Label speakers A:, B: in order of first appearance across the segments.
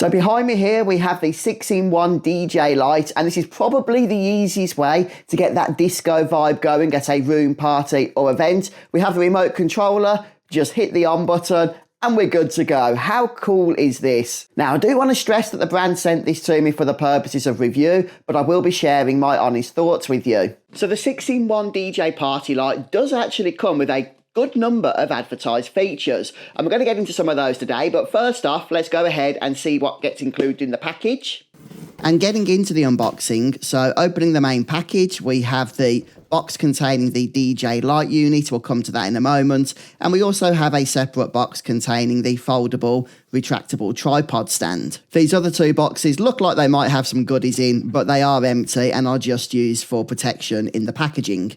A: So behind me here, we have the 6-in-1 DJ light, and this is probably the easiest way to get that disco vibe going at a room party or event. We have the remote controller, just hit the on button, and we're good to go. How cool is this? Now, I do want to stress that the brand sent this to me for the purposes of review, but I will be sharing my honest thoughts with you. So the 6-in-1 DJ party light does actually come with a good number of advertised features, and we're going to get into some of those today. But first off, let's go ahead and see what gets included in the package. And getting into the unboxing, so opening the main package, we have the box containing the DJ light unit. We'll come to that in a moment. And we also have a separate box containing the foldable retractable tripod stand. These other two boxes look like they might have some goodies in, but they are empty and are just used for protection in the packaging.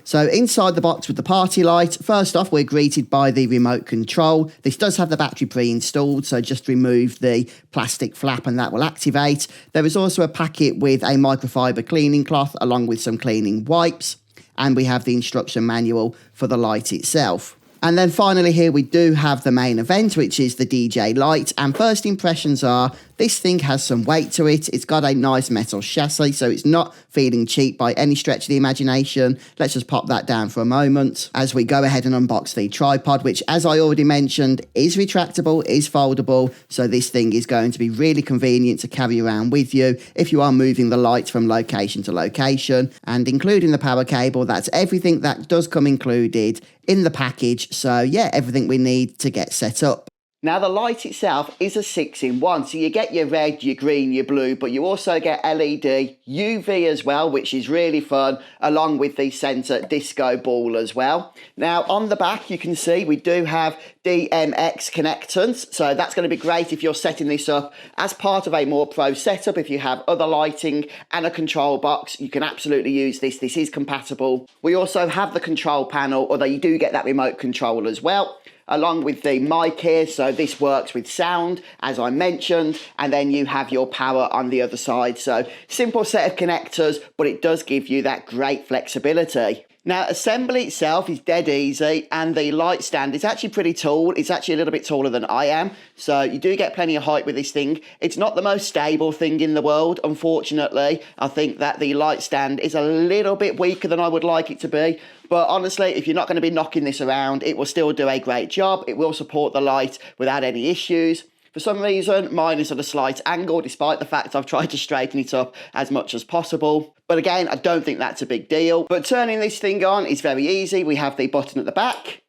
A: So inside the box with the party light, first off, we're greeted by the remote control. This does have the battery pre-installed, so just remove the plastic flap and that will activate. There is also a packet with a microfiber cleaning cloth along with some cleaning wipes. And we have the instruction manual for the light itself. And then finally here we do have the main event, which is the DJ light. And first impressions are, this thing has some weight to it. It's got a nice metal chassis, so it's not feeling cheap by any stretch of the imagination. Let's just pop that down for a moment as we go ahead and unbox the tripod, which, as I already mentioned, is retractable, is foldable. So this thing is going to be really convenient to carry around with you if you are moving the light from location to location. And including the power cable, that's everything that does come included in the package. So yeah, everything we need to get set up. Now the light itself is a 6-in-1, so you get your red, your green, your blue, but you also get LED, UV as well, which is really fun, along with the centre disco ball as well. Now on the back you can see we do have DMX connectors, so that's going to be great if you're setting this up as part of a more pro setup. If you have other lighting and a control box, you can absolutely use this. This is compatible. We also have the control panel, although you do get that remote control as well, along with the mic here, so this works with sound, as I mentioned, and then you have your power on the other side. So simple set of connectors, but it does give you that great flexibility. Now, assembly itself is dead easy, and the light stand is actually pretty tall. It's actually a little bit taller than I am, so you do get plenty of height with this thing. It's not the most stable thing in the world, unfortunately. I think that the light stand is a little bit weaker than I would like it to be, but honestly, if you're not going to be knocking this around, it will still do a great job. It will support the light without any issues. For some reason, mine is at a slight angle, despite the fact I've tried to straighten it up as much as possible. But again, I don't think that's a big deal. But turning this thing on is very easy. We have the button at the back,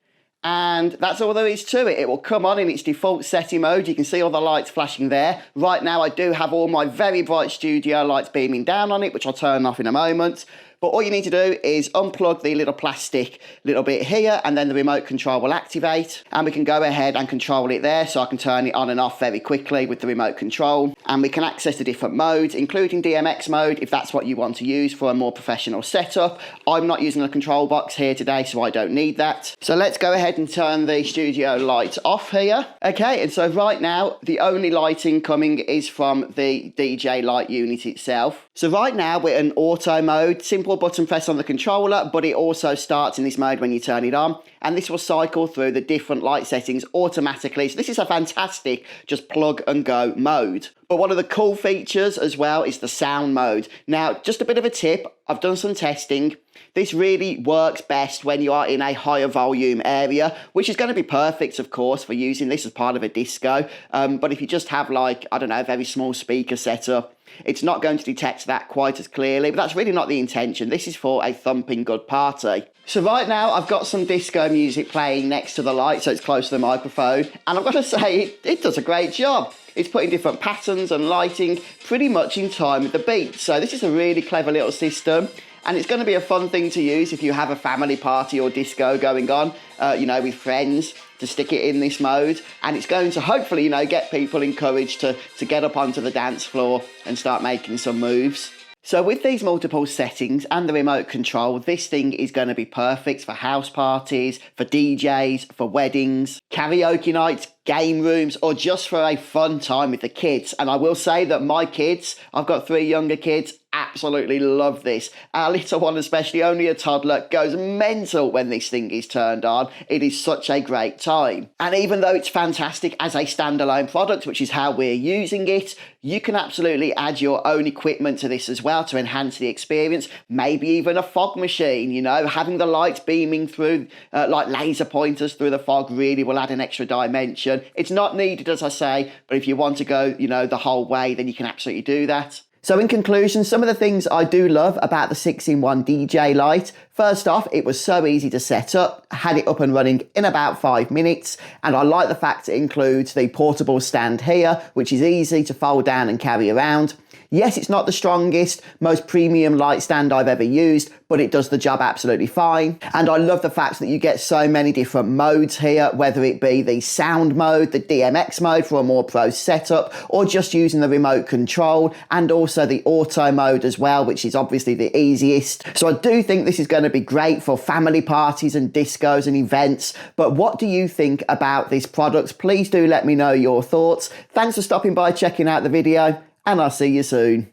A: and that's all there is to it. It will come on in its default setting mode. You can see all the lights flashing there. Right now, I do have all my very bright studio lights beaming down on it, which I'll turn off in a moment. But all you need to do is unplug the little plastic little bit here, and then the remote control will activate, and we can go ahead and control it there. So I can turn it on and off very quickly with the remote control, and we can access the different modes, including DMX mode, if that's what you want to use for a more professional setup. I'm not using a control box here today, so I don't need that. So let's go ahead and turn the studio light off here. Okay, and so right now, the only lighting coming is from the DJ light unit itself. So right now we're in auto mode, simple button press on the controller, but it also starts in this mode when you turn it on, and this will cycle through the different light settings automatically. So this is a fantastic just plug and go mode. But one of the cool features as well is the sound mode. Now, just a bit of a tip, I've done some testing. This really works best when you are in a higher volume area, which is going to be perfect, of course, for using this as part of a disco. But if you just have, like, I don't know, a very small speaker setup, it's not going to detect that quite as clearly, but that's really not the intention. This is for a thumping good party. So right now I've got some disco music playing next to the light, so it's close to the microphone, and I've got to say it does a great job. It's putting different patterns and lighting pretty much in time with the beat. So this is a really clever little system, and it's going to be a fun thing to use if you have a family party or disco going on, you know, with friends, to stick it in this mode. And it's going to hopefully, you know, get people encouraged to get up onto the dance floor and start making some moves. So with these multiple settings and the remote control, this thing is going to be perfect for house parties, for DJs, for weddings, karaoke nights, game rooms, or just for a fun time with the kids. And I will say that my kids, I've got 3 younger kids, absolutely love this. Our little one, especially only a toddler, goes mental when this thing is turned on. It is such a great time. And even though it's fantastic as a standalone product, which is how we're using it, you can absolutely add your own equipment to this as well to enhance the experience. Maybe even a fog machine, you know, having the lights beaming through like laser pointers through the fog really will add an extra dimension. It's not needed, as I say, but if you want to go, you know, the whole way, then you can absolutely do that. So in conclusion, some of the things I do love about the 6-in-1 DJ light. First off, it was so easy to set up. I had it up and running in about 5 minutes. And I like the fact it includes the portable stand here, which is easy to fold down and carry around. Yes, it's not the strongest, most premium light stand I've ever used, but it does the job absolutely fine. And I love the fact that you get so many different modes here, whether it be the sound mode, the DMX mode for a more pro setup, or just using the remote control, and also the auto mode as well, which is obviously the easiest. So I do think this is going to be great for family parties and discos and events. But what do you think about this product? Please do let me know your thoughts. Thanks for stopping by, checking out the video, and I'll see you soon.